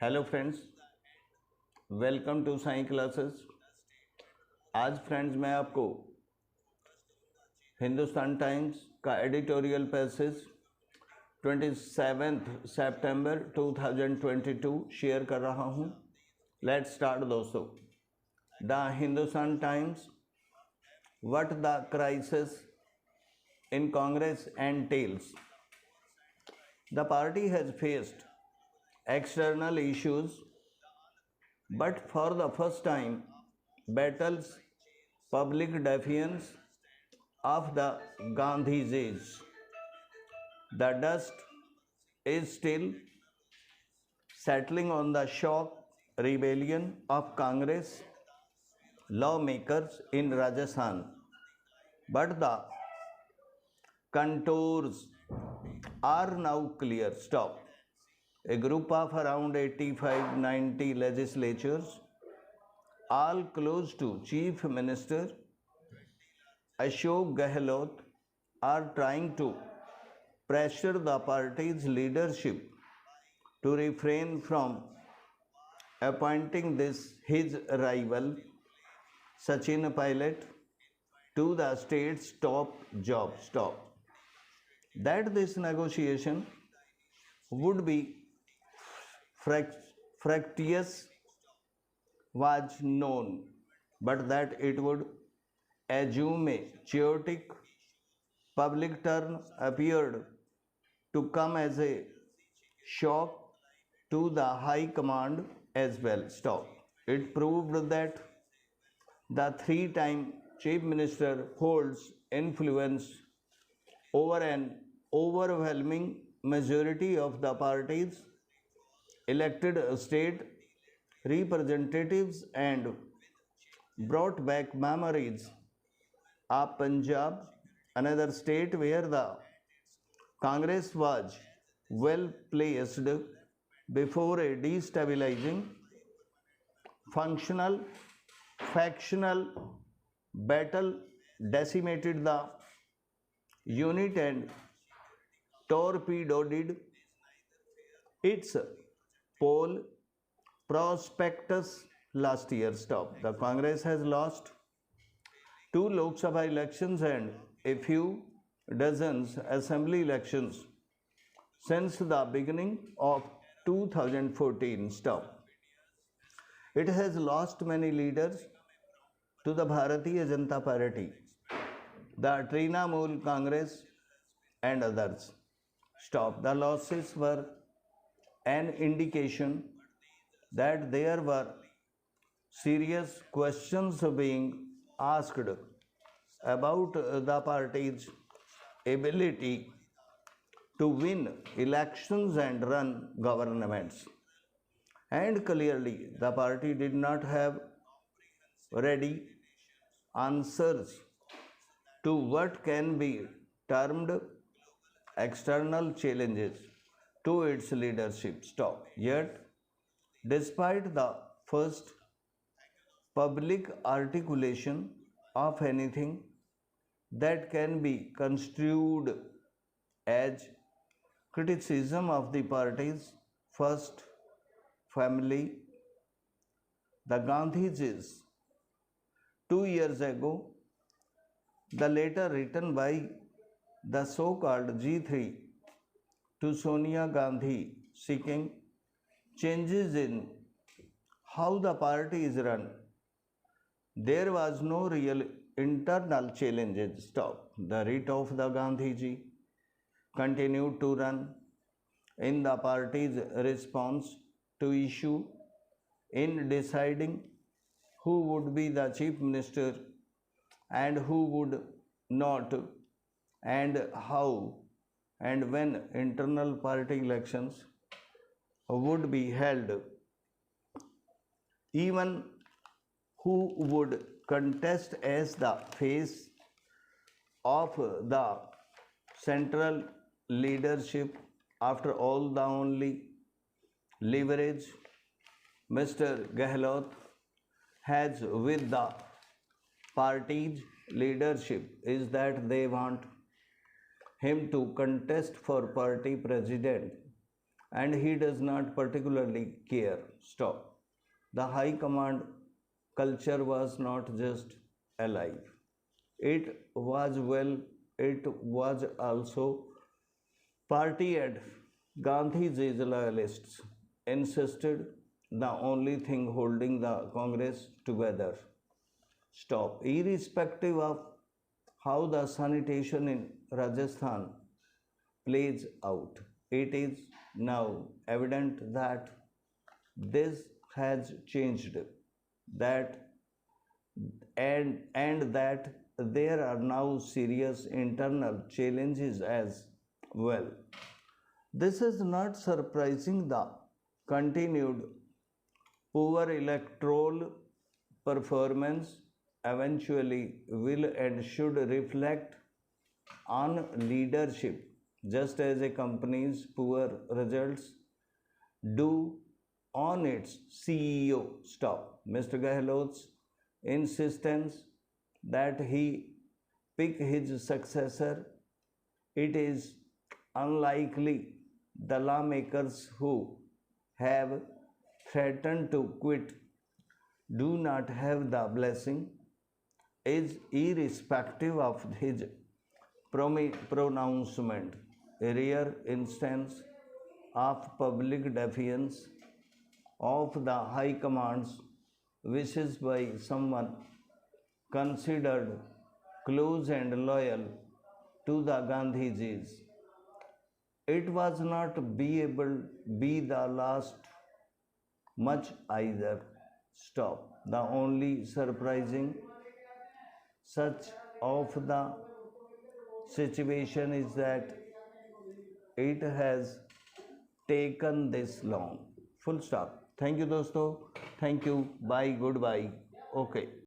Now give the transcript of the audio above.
Hello friends, welcome to Sai classes. आज friends मैं आपको हिंदुस्तान टाइम्स का एडिटोरियल पैसेज 27 सितंबर 2022 शेयर कर रहा हूं। लेट्स स्टार्ट दोस्तों। The Hindustan Times, what the crisis in Congress entails. The party has faced external issues, but for the first time battles public defiance of the Gandhijis. The dust is still settling on the shock rebellion of Congress lawmakers in Rajasthan, but the contours are now clear. Stop. A group of around 85-90 legislatures, all close to Chief Minister Ashok Gehlot, are trying to pressure the party's leadership to refrain from appointing his rival Sachin Pilot to the state's top job. Stop. That this negotiation would be fractious was known, but that it would assume a chaotic public turn appeared to come as a shock to the high command as well. Stop. It proved that the three-time chief minister holds influence over an overwhelming majority of the party's elected state representatives and brought back memories of Punjab, another state where the Congress was well placed before a destabilizing factional battle decimated the unit and torpedoed its poll prospectus last year. Stop. The Congress has lost 2 Lok Sabha elections and a few dozens assembly elections since the beginning of 2014. Stop. It has lost many leaders to the Bharatiya Janata Party, the Trinamool Congress and others. Stop. The losses were an indication that there were serious questions being asked about the party's ability to win elections and run governments. And clearly, the party did not have ready answers to what can be termed external challenges to its leadership. Stop. Yet, despite the first public articulation of anything that can be construed as criticism of the party's first family, the Gandhijis, 2 years ago, the letter written by the so-called G3 to Sonia Gandhi seeking changes in how the party is run. There was no real internal challenges. Stop. The writ of the Gandhiji continued to run in the party's response to issue in deciding who would be the chief minister and who would not, and how and when internal party elections would be held, even who would contest as the face of the central leadership. After all, the only leverage Mr. Gehlot has with the party's leadership is that they want him to contest for party president and he does not particularly care. Stop. The high command culture was not just alive, it was well, it was also party-ed. Gandhi's loyalists insisted the only thing holding the Congress together. Stop. Irrespective of how the sanitation in Rajasthan plays out, it is now evident that this has changed, that and that there are now serious internal challenges as well. This is not surprising. The continued poor electoral performance eventually will and should reflect on leadership, just as a company's poor results do on its CEO. Stop. Mr. Gehlot's insistence that he pick his successor, it is unlikely the lawmakers who have threatened to quit do not have the blessing, is irrespective of his pronouncement, a rare instance of public defiance of the High Command's wishes by someone considered close and loyal to the Gandhijis. It was not be able be the last much either. Stop. The only surprising such of the situation is that it has taken this long. Full stop. Thank you दोस्तों. Thank you. Bye. Goodbye. Okay.